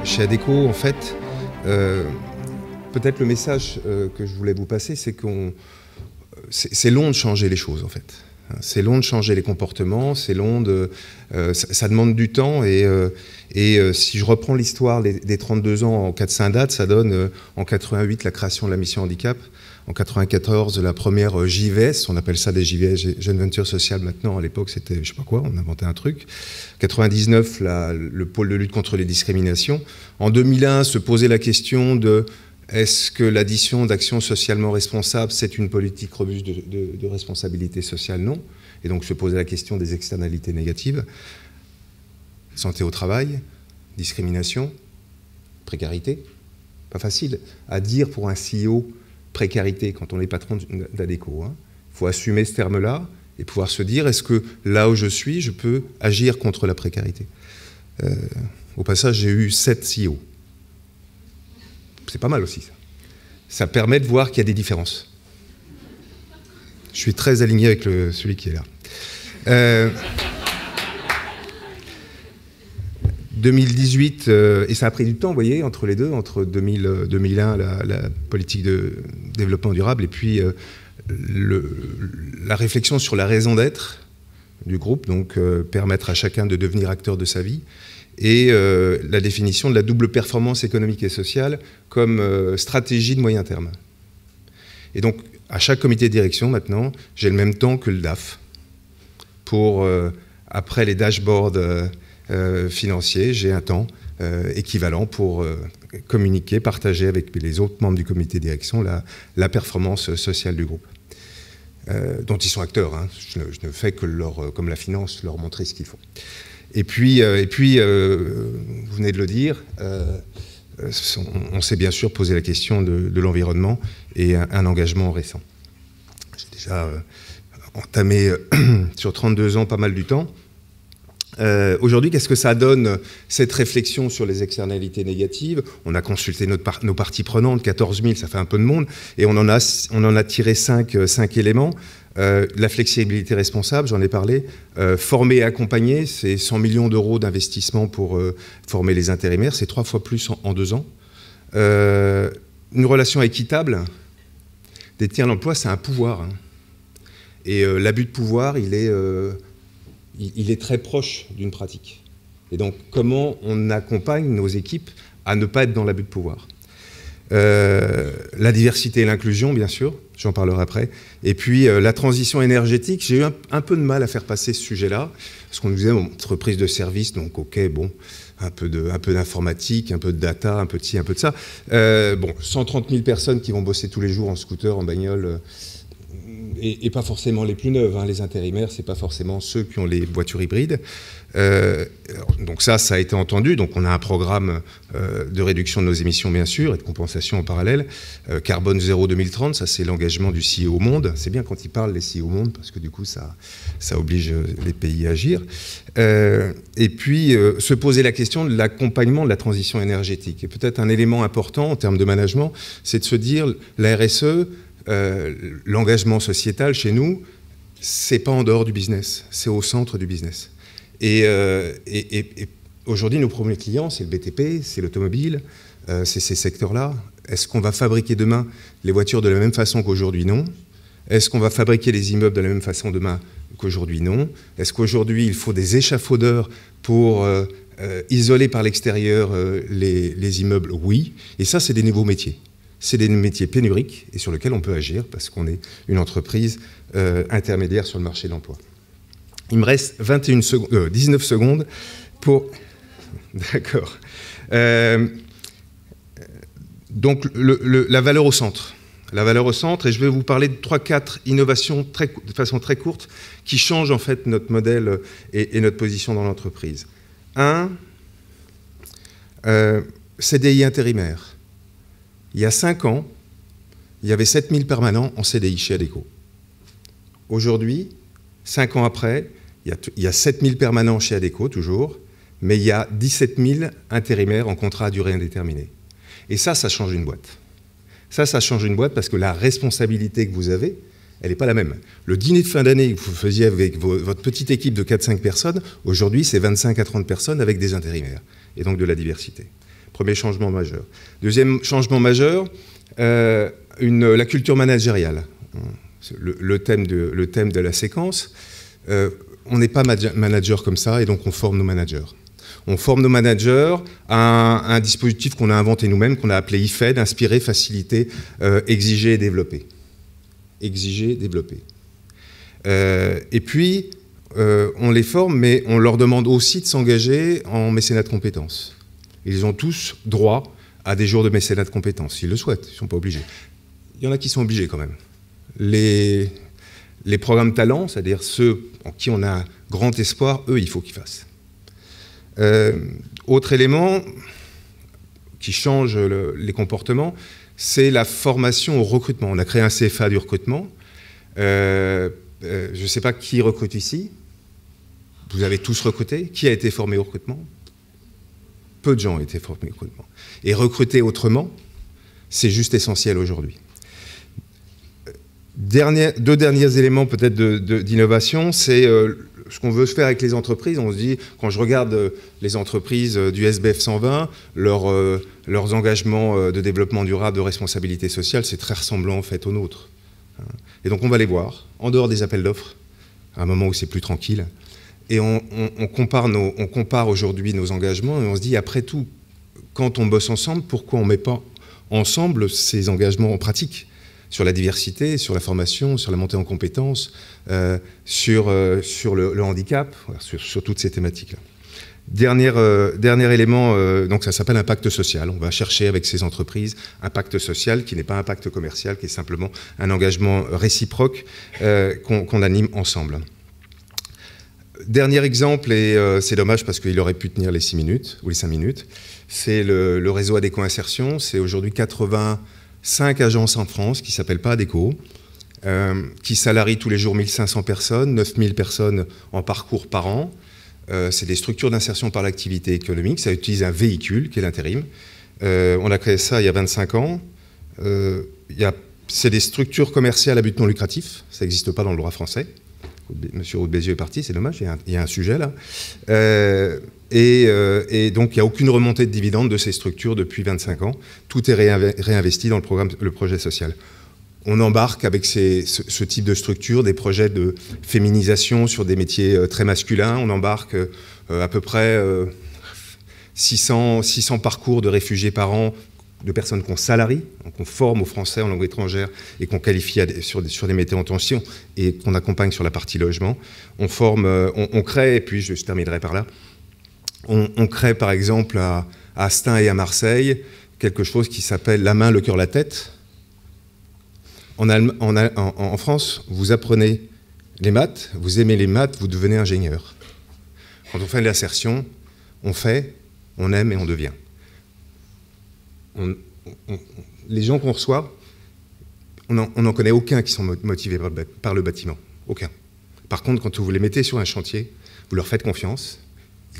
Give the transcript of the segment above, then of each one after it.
Chez Adecco, en fait, peut-être le message que je voulais vous passer, c'est qu'on c'est long de changer les choses, en fait. C'est long de changer les comportements, c'est long de... ça demande du temps et si je reprends l'histoire des 32 ans en 4-5 dates, ça donne en 88 la création de la mission handicap, en 94 la première JVS, on appelle ça des JVS, Jeune Venture Sociale maintenant, à l'époque c'était je sais pas quoi, on inventait un truc. 99 le pôle de lutte contre les discriminations. En 2001 se posait la question de est-ce que l'addition d'actions socialement responsables, c'est une politique robuste de responsabilité sociale? Non. Et donc se posait la question des externalités négatives. Santé au travail, discrimination, précarité. Pas facile à dire pour un CEO précarité quand on est patron d'Adecco. Il faut assumer ce terme-là et pouvoir se dire est-ce que là où je suis, je peux agir contre la précarité. Au passage, j'ai eu 7 CEO. C'est pas mal aussi, ça. Ça permet de voir qu'il y a des différences. Je suis très aligné avec celui qui est là. 2018, et ça a pris du temps, vous voyez, entre les deux, entre 2001, la politique de développement durable, et puis la réflexion sur la raison d'être du groupe, donc permettre à chacun de devenir acteur de sa vie, et la définition de la double performance économique et sociale comme stratégie de moyen terme. Et donc, à chaque comité de direction, maintenant, j'ai le même temps que le DAF pour, après les dashboards financiers, j'ai un temps équivalent pour communiquer, partager avec les autres membres du comité de direction la performance sociale du groupe, dont ils sont acteurs. Hein. Je ne fais que, comme la finance, leur montrer ce qu'il faut. Et puis vous venez de le dire, on s'est bien sûr posé la question de l'environnement et un engagement récent. J'ai déjà entamé sur 32 ans pas mal du temps. Aujourd'hui, qu'est-ce que ça donne, cette réflexion sur les externalités négatives? On a consulté nos parties prenantes, 14 000, ça fait un peu de monde, et on en a tiré 5 éléments. La flexibilité responsable, j'en ai parlé. Former et accompagner, c'est 100 millions d'euros d'investissement pour former les intérimaires, c'est 3 fois plus en 2 ans. Une relation équitable, détenir l'emploi, c'est un pouvoir. Hein. Et l'abus de pouvoir, il est très proche d'une pratique. Et donc, comment on accompagne nos équipes à ne pas être dans l'abus de pouvoir? La diversité et l'inclusion, bien sûr, j'en parlerai après. Et puis, la transition énergétique, j'ai eu un peu de mal à faire passer ce sujet-là, parce qu'on nous disait, bon, entreprise de service, donc ok, bon, un peu d'informatique, un peu de data, un peu de ci, un peu de ça. Bon, 130 000 personnes qui vont bosser tous les jours en scooter, en bagnole, et pas forcément les plus neuves, hein. Les intérimaires, c'est pas forcément ceux qui ont les voitures hybrides. Donc ça a été entendu. Donc on a un programme de réduction de nos émissions, bien sûr, et de compensation en parallèle. Carbone zéro 2030, ça c'est l'engagement du CEO au monde. C'est bien quand ils parlent, les CEO au monde, parce que du coup ça oblige les pays à agir. Et puis se poser la question de l'accompagnement de la transition énergétique. Et peut-être un élément important en termes de management, c'est de se dire la RSE, l'engagement sociétal chez nous, c'est pas en dehors du business, c'est au centre du business. Et aujourd'hui, nos premiers clients, c'est le BTP, c'est l'automobile, c'est ces secteurs-là. Est-ce qu'on va fabriquer demain les voitures de la même façon qu'aujourd'hui? Non. Est-ce qu'on va fabriquer les immeubles de la même façon demain qu'aujourd'hui? Non. Est-ce qu'aujourd'hui, il faut des échafaudeurs pour isoler par l'extérieur les immeubles? Oui. Et ça, c'est des nouveaux métiers. C'est des métiers pénuriques et sur lesquels on peut agir parce qu'on est une entreprise intermédiaire sur le marché de l'emploi. Il me reste 19 secondes pour... D'accord. Donc, la valeur au centre. La valeur au centre, et je vais vous parler de 3-4 innovations de façon très courte qui changent en fait notre modèle et notre position dans l'entreprise. 1, CDI intérimaire. Il y a 5 ans, il y avait 7000 permanents en CDI chez Adecco. Aujourd'hui, 5 ans après, il y a 7000 permanents chez Adecco, toujours, mais il y a 17 000 intérimaires en contrat à durée indéterminée. Et ça change une boîte. Ça change une boîte parce que la responsabilité que vous avez, elle n'est pas la même. Le dîner de fin d'année que vous faisiez avec votre petite équipe de 4-5 personnes, aujourd'hui, c'est 25 à 30 personnes avec des intérimaires, et donc de la diversité. Premier changement majeur. Deuxième changement majeur, la culture managériale. Le thème de la séquence. On n'est pas manager comme ça, et donc on forme nos managers. On forme nos managers à un dispositif qu'on a inventé nous-mêmes, qu'on a appelé IFED, inspirer, faciliter, exiger et développer. Exiger, développer. Et puis, on les forme, mais on leur demande aussi de s'engager en mécénat de compétences. Ils ont tous droit à des jours de mécénat de compétences, s'ils le souhaitent, ils ne sont pas obligés. Il y en a qui sont obligés quand même. Les programmes talents, c'est-à-dire ceux en qui on a un grand espoir, eux, il faut qu'ils fassent. Autre élément qui change les comportements, c'est la formation au recrutement. On a créé un CFA du recrutement. Je ne sais pas qui recrute ici. Vous avez tous recruté. Qui a été formé au recrutement? Peu de gens ont été formés au recrutement. Et recruter autrement, c'est juste essentiel aujourd'hui. Deux derniers éléments peut-être d'innovation, c'est ce qu'on veut faire avec les entreprises. On se dit, quand je regarde les entreprises du SBF 120, leurs engagements de développement durable, de responsabilité sociale, c'est très ressemblant en fait aux nôtres. Et donc on va les voir, en dehors des appels d'offres, à un moment où c'est plus tranquille. Et on compare aujourd'hui nos engagements et on se dit, après tout, quand on bosse ensemble, pourquoi on ne met pas ensemble ces engagements en pratique ? Sur la diversité, sur la formation, sur la montée en compétences, sur le handicap, voilà, sur toutes ces thématiques-là. Dernier élément, donc ça s'appelle un pacte social. On va chercher avec ces entreprises un pacte social qui n'est pas un pacte commercial, qui est simplement un engagement réciproque qu'on anime ensemble. Dernier exemple, et c'est dommage parce qu'il aurait pu tenir les 6 minutes ou les 5 minutes, c'est le réseau ADECO Insertion. C'est aujourd'hui 85 agences en France qui ne s'appellent pas ADECO, qui salarient tous les jours 1500 personnes, 9000 personnes en parcours par an. C'est des structures d'insertion par l'activité économique. Ça utilise un véhicule qui est l'intérim. On a créé ça il y a 25 ans. C'est des structures commerciales à but non lucratif. Ça n'existe pas dans le droit français. Monsieur Roux de Bézieux est parti, c'est dommage, il y a un sujet là. Et donc, il n'y a aucune remontée de dividendes de ces structures depuis 25 ans. Tout est réinvesti dans le projet social. On embarque avec ce type de structure des projets de féminisation sur des métiers très masculins. On embarque à peu près 600 parcours de réfugiés par an, de personnes qu'on salarie, qu'on forme aux Français en langue étrangère et qu'on qualifie sur des métiers en tension et qu'on accompagne sur la partie logement. On crée, et puis je terminerai par là, on crée par exemple à Astin et à Marseille quelque chose qui s'appelle la main, le cœur, la tête. En France, vous apprenez les maths, vous aimez les maths, vous devenez ingénieur. Quand on fait de l'insertion, on fait, on aime et on devient. Les gens qu'on reçoit, on n'en connaît aucun qui sont motivés par le bâtiment. Aucun. Par contre, quand vous les mettez sur un chantier, vous leur faites confiance,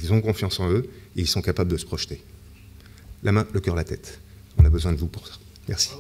ils ont confiance en eux et ils sont capables de se projeter. La main, le cœur, la tête. On a besoin de vous pour ça. Merci.